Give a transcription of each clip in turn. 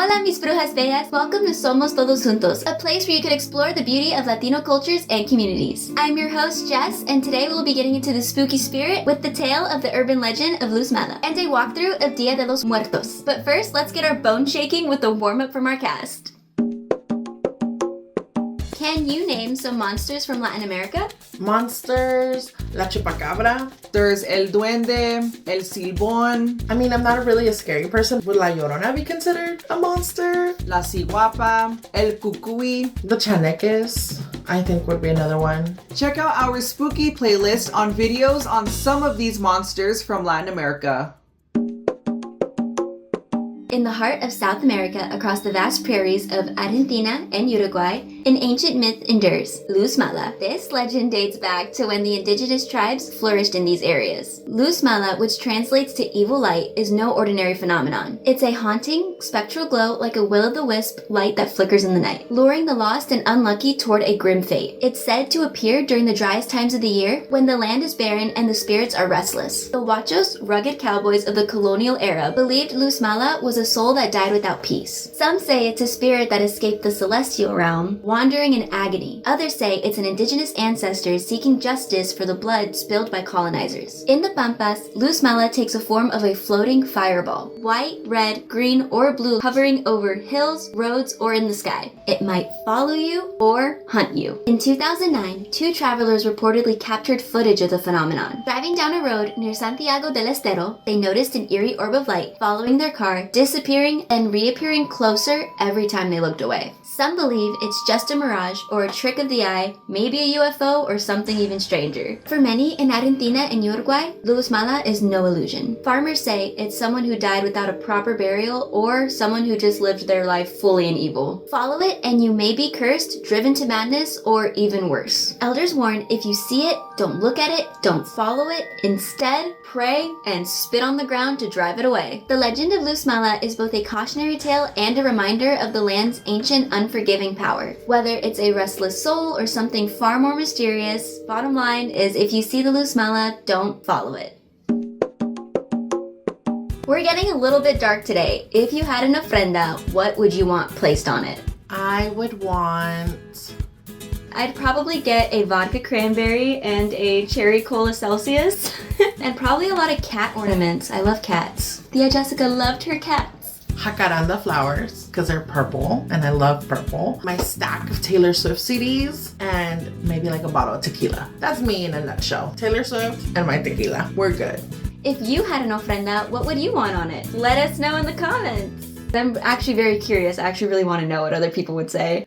Hola mis brujas bellas, welcome to Somos Todos Juntos, a place where you can explore the beauty of Latino cultures and communities. I'm your host Jess, and today we'll be getting into the spooky spirit with the tale of the urban legend of Luz Mala, and a walkthrough of Dia de los Muertos. But first, let's get our bone shaking with a warm-up from our cast. Can you name some monsters from Latin America? Monsters, La Chupacabra. There's El Duende, El Silbón. I mean, I'm not really a scary person. Would La Llorona be considered a monster? La Ciguapa, El Cucuy. The Chaneques, I think, would be another one. Check out our spooky playlist on videos on some of these monsters from Latin America. In the heart of South America, across the vast prairies of Argentina and Uruguay, an ancient myth endures, Luz Mala. This legend dates back to when the indigenous tribes flourished in these areas. Luz Mala, which translates to evil light, is no ordinary phenomenon. It's a haunting, spectral glow like a will-o'-the-wisp light that flickers in the night, luring the lost and unlucky toward a grim fate. It's said to appear during the driest times of the year, when the land is barren and the spirits are restless. The Huachos, rugged cowboys of the colonial era, believed Luz Mala was a soul that died without peace. Some say it's a spirit that escaped the celestial realm, wandering in agony. Others say it's an indigenous ancestor seeking justice for the blood spilled by colonizers. In the Pampas, Luz Mala takes a form of a floating fireball, white, red, green, or blue, hovering over hills, roads, or in the sky. It might follow you or hunt you. In 2009, two travelers reportedly captured footage of the phenomenon. Driving down a road near Santiago del Estero, they noticed an eerie orb of light following their car, disappearing and reappearing closer every time they looked away. Some believe it's just a mirage or a trick of the eye, maybe a UFO or something even stranger. For many in Argentina and Uruguay, Luz Mala is no illusion. Farmers say it's someone who died without a proper burial or someone who just lived their life fully in evil. Follow it and you may be cursed, driven to madness, or even worse. Elders warn if you see it, don't look at it, don't follow it. Instead, pray and spit on the ground to drive it away. The legend of Luz Mala is both a cautionary tale and a reminder of the land's ancient unforgiving power. Whether it's a restless soul or something far more mysterious, bottom line is if you see the Luz Mala, don't follow it. We're getting a little bit dark today. If you had an ofrenda, what would you want placed on it? I would want... I'd probably get a vodka cranberry and a cherry cola Celsius. And probably a lot of cat ornaments. I love cats. Thea Jessica loved her cats. Jacaranda flowers, because they're purple, and I love purple. My stack of Taylor Swift CDs, and maybe like a bottle of tequila. That's me in a nutshell. Taylor Swift and my tequila. We're good. If you had an ofrenda, what would you want on it? Let us know in the comments. I'm actually very curious. I actually really want to know what other people would say.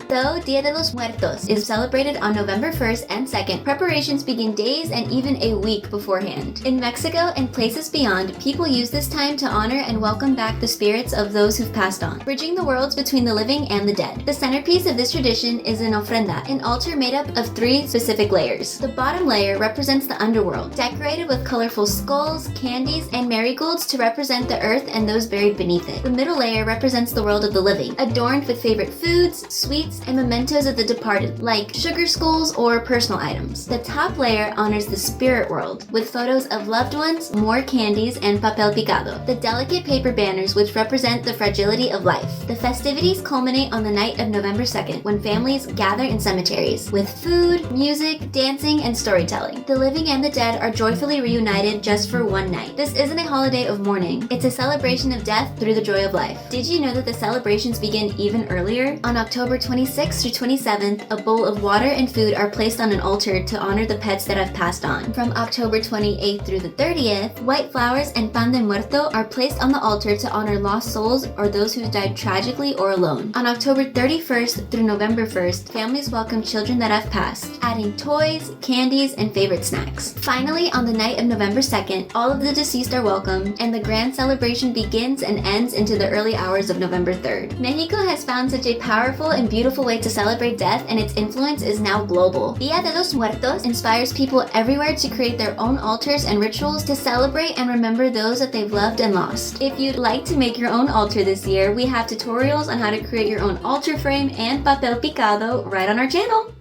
Though Dia de los Muertos is celebrated on November 1st and 2nd, preparations begin days and even a week beforehand. In Mexico and places beyond, people use this time to honor and welcome back the spirits of those who've passed on, bridging the worlds between the living and the dead. The centerpiece of this tradition is an ofrenda, an altar made up of 3 specific layers. The bottom layer represents the underworld, decorated with colorful skulls, candies, and marigolds to represent the earth and those buried beneath it. The middle layer represents the world of the living, adorned with favorite foods, sweets, and mementos of the departed, like sugar skulls or personal items. The top layer honors the spirit world, with photos of loved ones, more candies, and papel picado, the delicate paper banners which represent the fragility of life. The festivities culminate on the night of November 2nd, when families gather in cemeteries, with food, music, dancing, and storytelling. The living and the dead are joyfully reunited just for one night. This isn't a holiday of mourning, it's a celebration of death through the joy of life. Did you know that the celebrations begin even earlier? On October 26th through 27th, a bowl of water and food are placed on an altar to honor the pets that have passed on. From October 28th through the 30th, white flowers and pan de muerto are placed on the altar to honor lost souls or those who died tragically or alone. On October 31st through November 1st, families welcome children that have passed, adding toys, candies, and favorite snacks. Finally, on the night of November 2nd, all of the deceased are welcomed, and the grand celebration begins and ends into the early hours of November 3rd. Mexico has found such a powerful and beautiful way to celebrate death, and its influence is now global. Dia de los Muertos inspires people everywhere to create their own altars and rituals to celebrate and remember those that they've loved and lost. If you'd like to make your own altar this year, we have tutorials on how to create your own altar frame and papel picado right on our channel.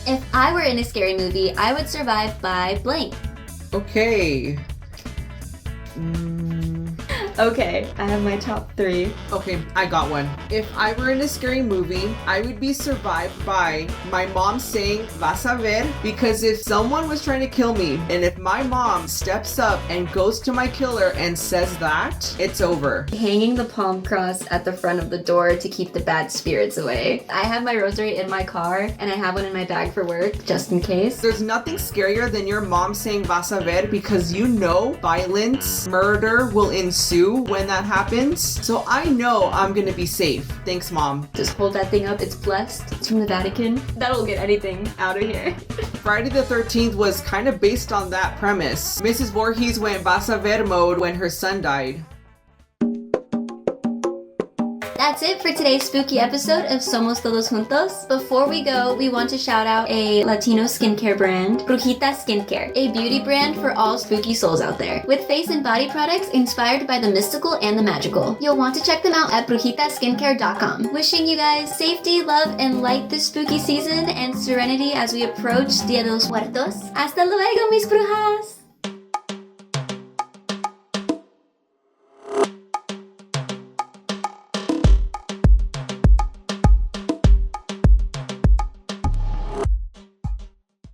If I were in a scary movie, I would survive by blank. Okay. Okay, I have my top 3. Okay, I got one. If I were in a scary movie, I would be survived by my mom saying, "Vas a ver," because if someone was trying to kill me, and if my mom steps up and goes to my killer and says that, it's over. Hanging the palm cross at the front of the door to keep the bad spirits away. I have my rosary in my car, and I have one in my bag for work, just in case. There's nothing scarier than your mom saying "Vas a ver," because you know violence, murder will ensue when that happens. So I know I'm gonna be safe. Thanks, Mom. Just hold that thing up. It's blessed. It's from the Vatican. That'll get anything out of here. Friday the 13th was kind of based on that premise. Mrs. Voorhees went Vas a ver mode when her son died. That's it for today's spooky episode of Somos Todos Juntos. Before we go, we want to shout out a Latino skincare brand, Brujita Skincare, a beauty brand for all spooky souls out there, with face and body products inspired by the mystical and the magical. You'll want to check them out at brujitaskincare.com. Wishing you guys safety, love, and light this spooky season and serenity as we approach Dia de los Muertos. Hasta luego, mis brujas!